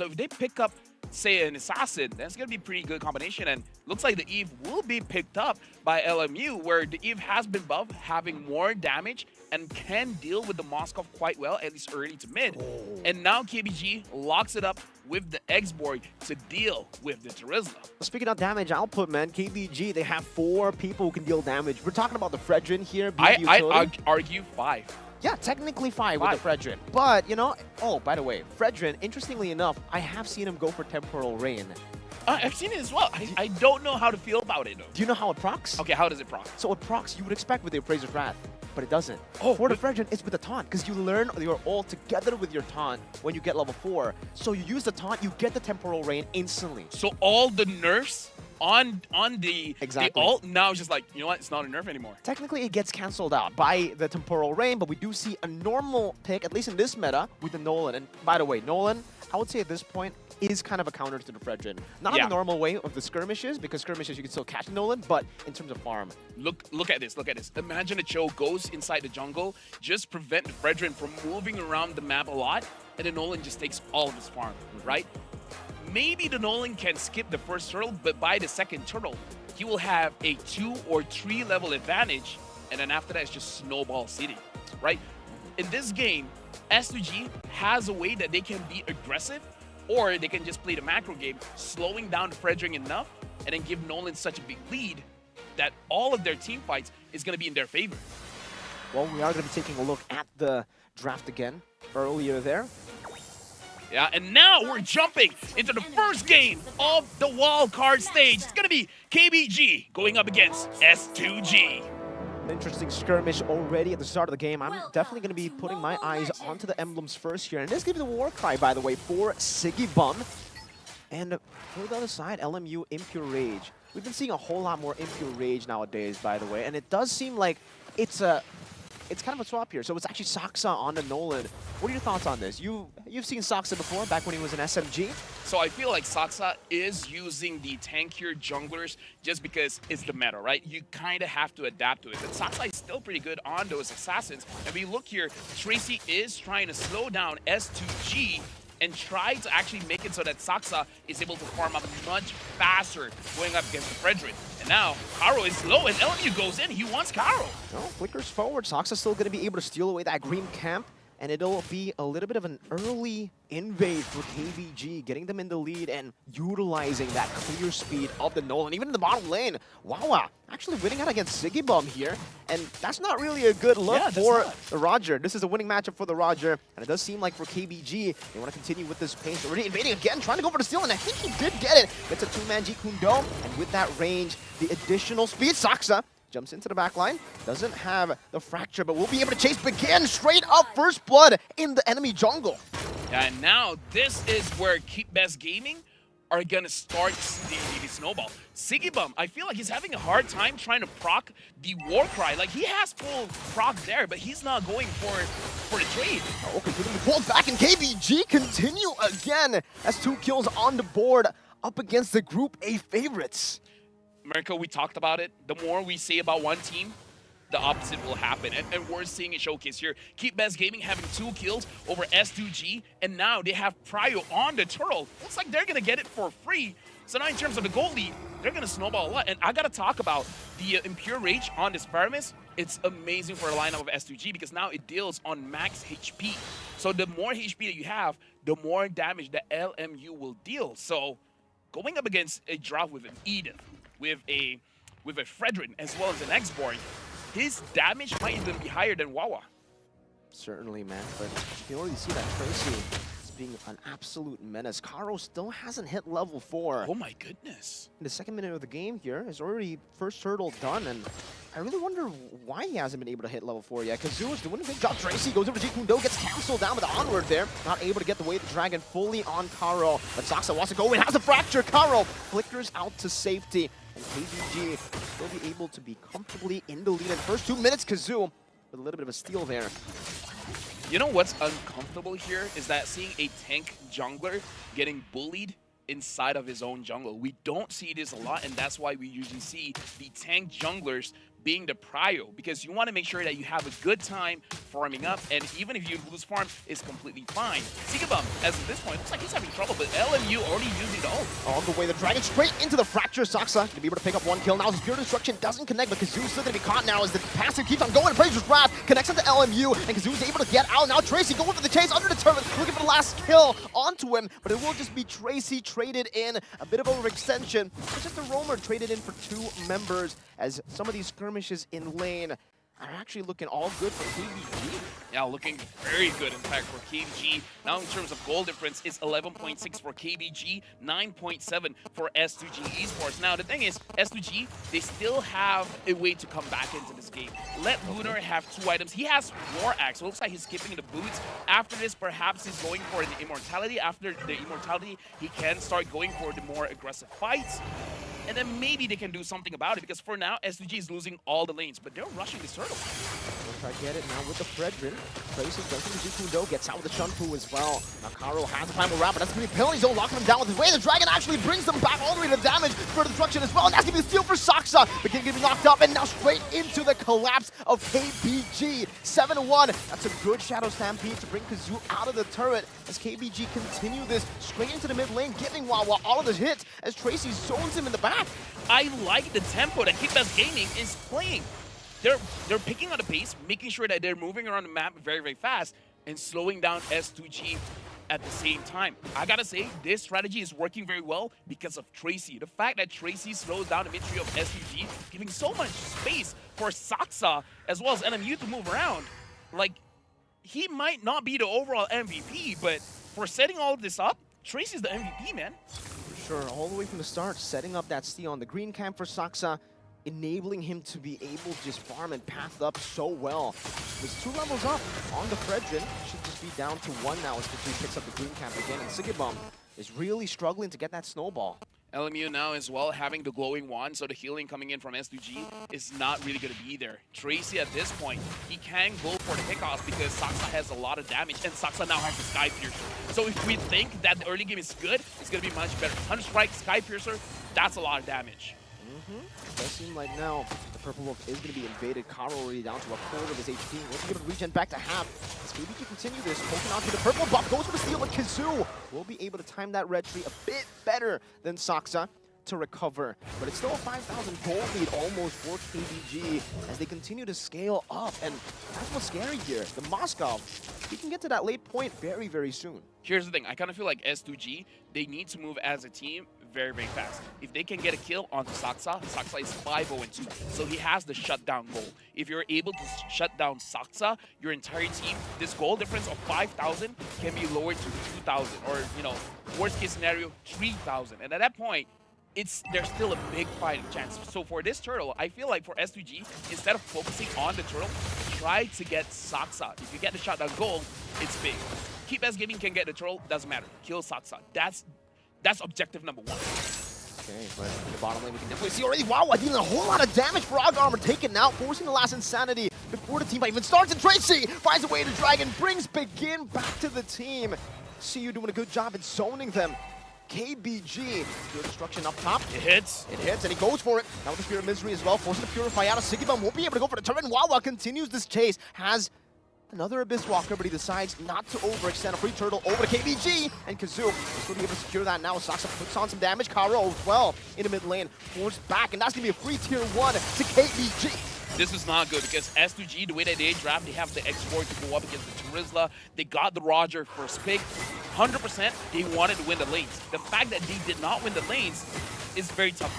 So if they pick up, say, an assassin, that's going to be a pretty good combination. And looks like the Eve will be picked up by LMU, where the Eve has been buffed, having more damage and can deal with the Moskov quite well, at least early to mid. And now KBG locks it up with the X-Board to deal with the Terizla. Speaking of damage output, man, KBG, they have 4 people who can deal damage. We're talking about the Fredrin here. I'd argue 5. Yeah, technically 5 with the Fredrin. But, you know, oh, by the way, Fredrin, interestingly enough, I have seen him go for Temporal Rain. I've seen it as well. I don't know how to feel about it, though. Do you know how it procs? Okay, how does it proc? So it procs you would expect with the Appraiser's Wrath, but it doesn't. Oh, for the Fredrin, it's with the taunt, because you learn your ult together with your taunt when you get level 4. So you use the taunt, you get the Temporal Rain instantly. So all the nerfs on the ult now is just like, you know what, it's not a nerf anymore. Technically, it gets cancelled out by the Temporal Rain, but we do see a normal pick, at least in this meta, with the Nolan. And by the way, Nolan, I would say at this point, is kind of a counter to the Fredrin. Not in the normal way of the skirmishes, because skirmishes you can still catch Nolan, but in terms of farm. Look at this, look at this. Imagine a Cho goes inside the jungle, just prevent the Fredrin from moving around the map a lot, and then Nolan just takes all of his farm, right? Maybe the Nolan can skip the first turtle, but by the second turtle, he will have a 2 or 3 level advantage, and then after that, it's just Snowball City, right? In this game, S2G has a way that they can be aggressive, or they can just play the macro game, slowing down the Fredrin enough, and then give Nolan such a big lead that all of their team fights is going to be in their favor. Well, we are going to be taking a look at the draft again earlier there. Yeah, and now we're jumping into the first game of the wild card stage. It's going to be KBG going up against S2G. An interesting skirmish already at the start of the game. I'm definitely going to be putting my eyes onto the emblems first here. And this gives me the war cry, by the way, for Siggy Bum. And for the other side, LMU Impure Rage. We've been seeing a whole lot more Impure Rage nowadays, by the way. And it does seem like it's kind of a swap here. So it's actually Saksa on the Nolan. What are your thoughts on this? You've seen Saksa before, back when he was an SMG. So I feel like Saksa is using the tankier junglers just because it's the meta, right? You kind of have to adapt to it. But Saksa is still pretty good on those assassins. And we look here, Tracy is trying to slow down S2G and try to actually make it so that Saksa is able to farm up much faster going up against the Fredrin. And now, Karo is low, and LMU goes in. He wants Karo. No, flickers forward. Saksa's still going to be able to steal away that green camp, and it'll be a little bit of an early invade for KBG, getting them in the lead and utilizing that clear speed of the Nolan. Even in the bottom lane, Wawa actually winning out against Siggy Bum here, and that's not really a good look for the Roger. This is a winning matchup for the Roger, and it does seem like for KBG, they want to continue with this pace. Already invading again, trying to go for the steal, and I think he did get it. Gets a 2-man Jeet Kune Do, and with that range, the additional speed, Saksa jumps into the back line, doesn't have the fracture, but will be able to chase Begin straight up first blood in the enemy jungle. And now this is where Keep Best Gaming are gonna start the snowball. Siggy Bum, I feel like he's having a hard time trying to proc the war cry. Like, he has full proc there, but he's not going for the trade. Okay, getting the pulled back, and KBG continue again. That's 2 kills on the board up against the Group A favorites. America, we talked about it. The more we say about one team, the opposite will happen. And we're seeing a showcase here. Keep Best Gaming having 2 kills over S2G, and now they have Prio on the turtle. Looks like they're going to get it for free. So now in terms of the goal lead, they're going to snowball a lot. And I got to talk about the Impure Rage on this Paramis. It's amazing for a lineup of S2G because now it deals on max HP. So the more HP that you have, the more damage that LMU will deal. So going up against a draft with an Eden, with a Fredrin, as well as an X-Board, his damage might even be higher than Wawa. Certainly, man, but you already see that Tracy is being an absolute menace. Karo still hasn't hit level 4. Oh my goodness. In the second minute of the game here is already first hurdle done, and I really wonder why he hasn't been able to hit level 4 yet. Kazoo is doing a big job. Tracy goes over to Jeet Kune Do, gets canceled down with the onward there. Not able to get the Way of the Dragon fully on Karo, but Saksa wants to go in, has a fracture. Karo flickers out to safety. And KBG will be able to be comfortably in the lead in the first 2 minutes. Kazoo with a little bit of a steal there. You know what's uncomfortable here is that seeing a tank jungler getting bullied inside of his own jungle. We don't see this a lot, and that's why we usually see the tank junglers being the prio, because you want to make sure that you have a good time farming up, and even if you lose farm, it's completely fine. Sigabum, as of this point, looks like he's having trouble, but LMU already using the ult. On the way, the Dragon straight into the Fracture. Saksa gonna be able to pick up one kill. Now his Pure Destruction doesn't connect, but Kazoo's still gonna be caught now as the passive keeps on going. Fraser's Wrath connects into LMU, and Kazoo's able to get out. Now Tracy going for the chase under the turret, looking for the last kill onto him, but it will just be Tracy traded in. A bit of overextension. It's just a roamer traded in for 2 members, as some of these skirmishes in lane are actually looking all good for KBG. Yeah, looking very good, in fact, for KBG. Now, in terms of goal difference, it's 11.6 for KBG, 9.7 for S2G ESPORTS. Now, the thing is, S2G, they still have a way to come back into this game. Let Lunar have 2 items. He has War Axe, so it looks like he's skipping the boots. After this, perhaps he's going for the Immortality. After the Immortality, he can start going for the more aggressive fights. And then maybe they can do something about it, because for now, S2G is losing all the lanes, but they're rushing this turtle. We'll try to get it now with the Fredrin. Traces goes to the Zukundo, gets out with the Shunfu as well. Now Karo has the primal wrap, but that's going to be penalty zone, locking him down with his way. The Dragon actually brings them back all the way to damage for the destruction as well, and that's going to be a steal for Saksa. But going to be knocked up, and now straight into the collapse of KBG. 7-1. That's a good Shadow Stampede to bring Kazoo out of the turret as KBG continue this straight into the mid lane, giving Wawa all of the hits as Tracy zones him in the back. I like the tempo that KBG Gaming is playing. They're picking on the pace, making sure that they're moving around the map very, very fast, and slowing down S2G at the same time. I gotta say, this strategy is working very well because of Tracy. The fact that Tracy slows down the mid-trio of S2G, giving so much space for Saksa as well as NMU to move around. Like, he might not be the overall MVP, but for setting all of this up, Tracy's the MVP, man. Sure, all the way from the start, setting up that steal on the green camp for Saksa, enabling him to be able to just farm and path up so well. There's 2 levels up on the Fredrin. Should just be down to 1 now as Kazoo picks up the green camp again, and Sigibum is really struggling to get that snowball. LMU now as well having the glowing wand, so the healing coming in from S2G is not really going to be there. Tracy at this point, he can go for the pickoffs because Saksa has a lot of damage, and Saksa now has the Sky Piercer. So if we think that the early game is good, it's going to be much better. Hunter Strike, Sky Piercer, that's a lot of damage. It does seem like now the Purple Wolf is going to be invaded. Karo already down to a quarter of his HP. Wants to be able to regen back to half. As KBG continue this, poking onto the purple buff, goes for the steal, but Kazoo will be able to time that red tree a bit better than Saksa to recover. But it's still a 5,000 gold lead almost for KBG as they continue to scale up. And that's what's scary here. The Moscow, he can get to that late point very, very soon. Here's the thing, I kind of feel like S2G, they need to move as a team very, very fast. If they can get a kill onto Saksa, Saksa is 5-0-2, so he has the shutdown goal. If you're able to shut down Saksa, your entire team, this goal difference of 5,000 can be lowered to 2,000, or, you know, worst case scenario, 3,000. And at that point, there's still a big fighting chance. So for this turtle, I feel like for S2G, instead of focusing on the turtle, try to get Saksa. If you get the shutdown goal, it's big. KBG Gaming can get the turtle, doesn't matter. Kill Saksa. That's objective number 1. Okay, but in the bottom lane, we can definitely see already, wow, dealing a whole lot of damage. Frog Armor taken out, forcing the last Insanity before the team fight even starts. And Tracy finds a way to Dragon, brings Begin back to the team. See you doing a good job at zoning them. KBG, Pure Destruction up top. It hits, and he goes for it. Now with the Spirit of Misery as well, forcing the Purify out of Sigibum. Won't be able to go for the turret, and Wawa continues this chase. Has another Abyss Walker, but he decides not to overextend. A free turtle over to KBG, and Kazoo is going to be able to secure that now. Saksa puts on some damage. Karo as well in the mid lane, forced back, and that's going to be a free tier 1 to KBG. This is not good because S2G, the way that they draft, they have the X4 to go up against the Terizla. They got the Roger first pick. 100% they wanted to win the lanes. The fact that they did not win the lanes is very tough.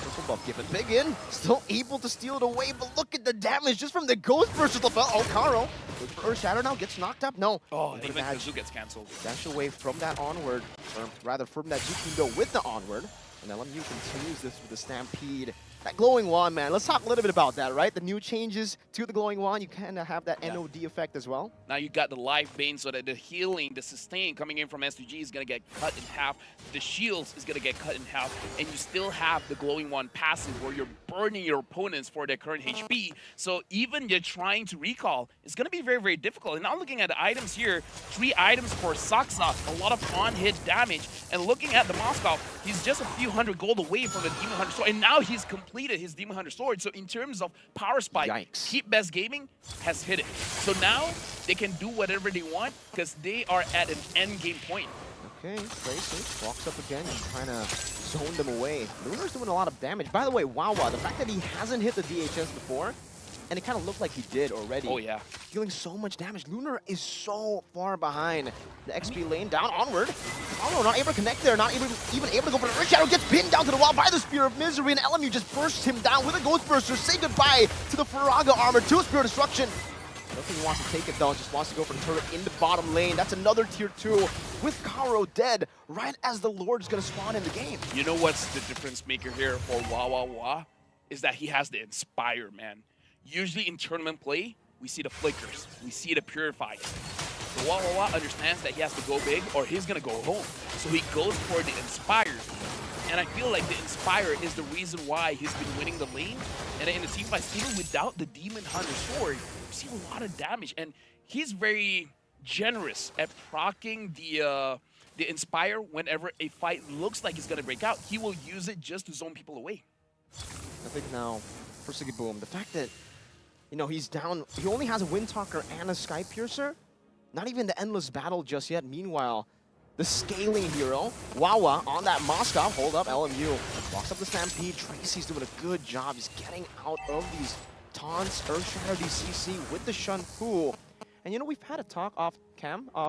Purple buff given. Begin still able to steal it away, but look at the damage just from the Ghost Burst of the fell. Oh, Karo goes for Earth Shatter now, gets knocked up. No. Oh, even Kazoo gets cancelled. Dash away from that onward, or rather from that Zukundo with the onward. And LMU continues this with the Stampede. That glowing wand, man. Let's talk a little bit about that, right? The new changes to the glowing wand, you kind of have that NOD effect as well. Now you got the life bane, so that the healing, the sustain coming in from S2G is going to get cut in half. The shields is going to get cut in half. And you still have the glowing wand passive where you're burning your opponents for their current HP. So even you're trying to recall, it's going to be very, very difficult. And now looking at the items here, 3 items for Saksa, a lot of on-hit damage. And looking at the Moscow, he's just a few hundred gold away from the Demon Hunter. So, and now he's completely depleted his Demon Hunter sword. So in terms of power spike, Yikes. Keep Best Gaming has hit it. So now they can do whatever they want because they are at an end game point. Okay, Tracy walks up again, just trying to zone them away. Lunar's doing a lot of damage. By the way, Wawa, the fact that he hasn't hit the DHS before, and it kind of looked like he did already. Oh, yeah. Dealing so much damage. Lunar is so far behind. The XP lane down, onward. Oh, not able to connect there, not even able to go for the Earth Shadow. Gets pinned down to the wall by the Spear of Misery, and LMU just bursts him down with a Ghost Burster. Say goodbye to the Faraga armor, to Spear of Destruction. I don't think he wants to take it though, just wants to go for the turret in the bottom lane. That's another tier 2 with Karo dead right as the Lord's gonna spawn in the game. You know what's the difference maker here for Wawa? Is that he has the Inspire, man. Usually in tournament play, we see the Flickers, we see the Purifiers. But Wawa understands that he has to go big or he's gonna go home. So he goes for the Inspire. And I feel like the Inspire is the reason why he's been winning the lane. And in the team fights, even without the Demon Hunter sword, you see a lot of damage. And he's very generous at proccing the Inspire whenever a fight looks like it's gonna break out. He will use it just to zone people away. I think now, for Siggy Boom, the fact that, you know, he's down, he only has a Windtalker and a Sky Piercer. Not even the Endless Battle just yet. Meanwhile, the scaling hero, Wawa, on that Moskov. Hold up, LMU. Walks up the Stampede. Tracy's doing a good job. He's getting out of these taunts, Earthshatter, DCC with the Shun Fu. And you know, we've had a talk off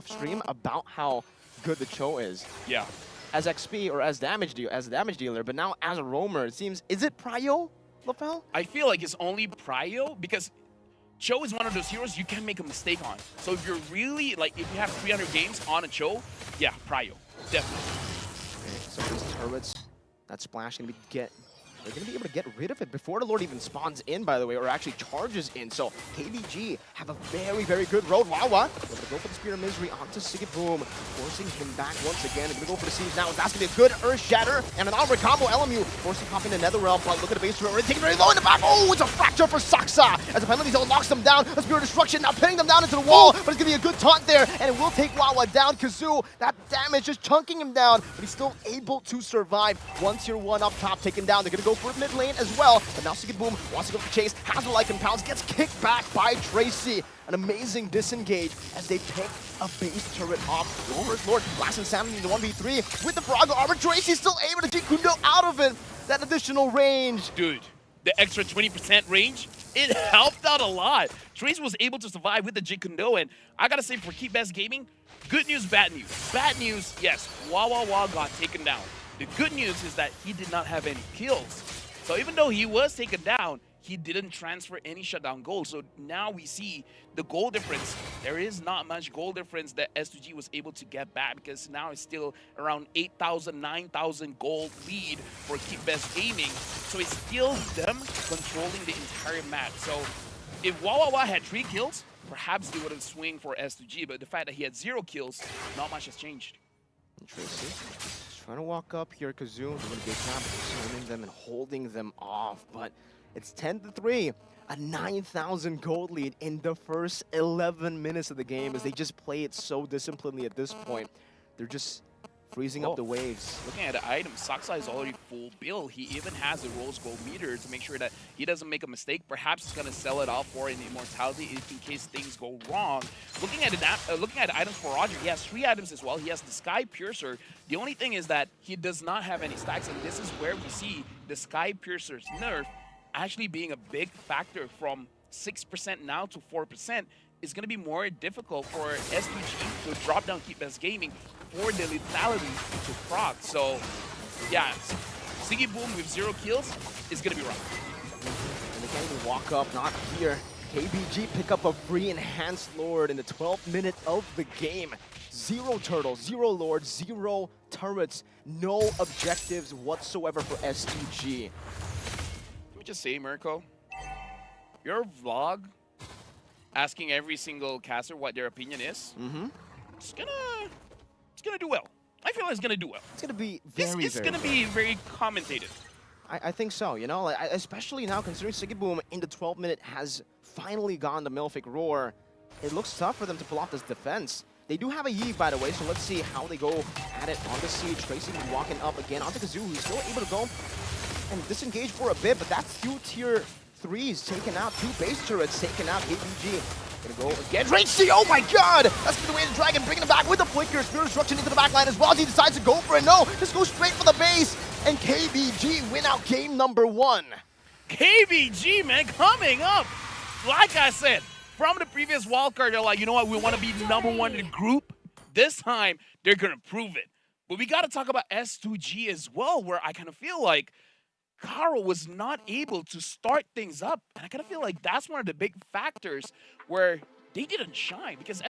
stream about how good the Cho is. Yeah. As XP or as damage dealer, but now as a roamer, it seems, is it Prio, Lapel? I feel like it's only Prio because Cho is one of those heroes you can't make a mistake on. So if you're really, like, if you have 300 games on a Cho, yeah, Prio, definitely. Okay, so these turrets, that splash gonna be they're going to be able to get rid of it before the Lord even spawns in, by the way, or actually charges in. So KBG have a very, very good road. Wawa able to go for the Spear of Misery onto Siggy Boom, forcing him back once again. They're going to go for the siege now. That's going to be a good Earth Shatter and an onward combo. LMU forcing pop into Netherrealm, but look at the base turret. Taking very low in the back. Oh, it's a fracture for Saksa as the penalty zone knocks them down. A Spear of Destruction now pinning them down into the wall, but it's going to be a good taunt there, and it will take Wawa down. Kazoo, that damage just chunking him down, but he's still able to survive. One tier 1 up top taken down. They're going to go for mid lane as well, but now Siggy Boom wants to go for chase, has the Lycan Pounds, gets kicked back by Tracy. An amazing disengage as they pick a base turret off. First Lord, Blast Insanity in the 1v3 with the Faraga armor. Tracy's still able to get Kundo out of it. That additional range. Dude, the extra 20% range, it helped out a lot. Tracy was able to survive with the Jikundo, and I gotta say for Keep Best Gaming, good news, bad news. Bad news, yes, Wawa got taken down. The good news is that he did not have any kills. So even though he was taken down, he didn't transfer any shutdown gold. So now we see the goal difference. There is not much goal difference that S2G was able to get back because now it's still around 8,000, 9,000 gold lead for Keep Best Gaming. So it's still them controlling the entire map. So if Wawa had 3 kills, perhaps they would have swung for S2G. But the fact that he had 0 kills, not much has changed. Interesting. Trying to walk up here, Kazoo doing a good job of turning them and holding them off, but it's 10-3, a 9,000 gold lead in the first 11 minutes of the game as they just play it so disciplinedly at this point. They're just freezing up the waves. Looking at the items, Saksa is already full build. He even has a Rose Gold meter to make sure that he doesn't make a mistake. Perhaps he's going to sell it off for an immortality in case things go wrong. Looking at the items for Roger, he has 3 items as well. He has the Sky Piercer. The only thing is that he does not have any stacks, and this is where we see the Sky Piercer's nerf actually being a big factor from 6% now to 4%. Is going to be more difficult for S2G to drop down Keep Best Gaming for the lethality to proc. So, yeah, Siggy Boom with 0 kills is going to be rough. And they can't even walk up, not here. KBG pick up a free Enhanced Lord in the 12th minute of the game. 0 turtles, 0 lords, 0 turrets, no objectives whatsoever for S2G. Let me just say, Mirko, your vlog asking every single caster what their opinion is, it's gonna do well. I feel like it's gonna do well. It's gonna be It's gonna be very commentated. I think so, you know, especially now considering Siggy Boom in the 12th minute has finally gone the Malefic Roar. It looks tough for them to pull off this defense. They do have a Yeve, by the way, so let's see how they go at it on the siege. Tracy walking up again onto Kazoo, who's still able to go and disengage for a bit, but that's 2 tier 3s taken out, 2 base turrets taken out. KBG gonna go against Rage. Oh my god! That's gonna away the Dragon, bringing him back with the flicker. Spirit Destruction into the backline as well as he decides to go for it. No, just go straight for the base, and KBG win out game number 1. KBG, man, coming up. Like I said, from the previous wildcard, they're like, you know what, we want to be #1 in the group. This time, they're going to prove it. But we got to talk about S2G as well, where I kind of feel like Carl was not able to start things up. And I kind of feel like that's one of the big factors where they didn't shine, because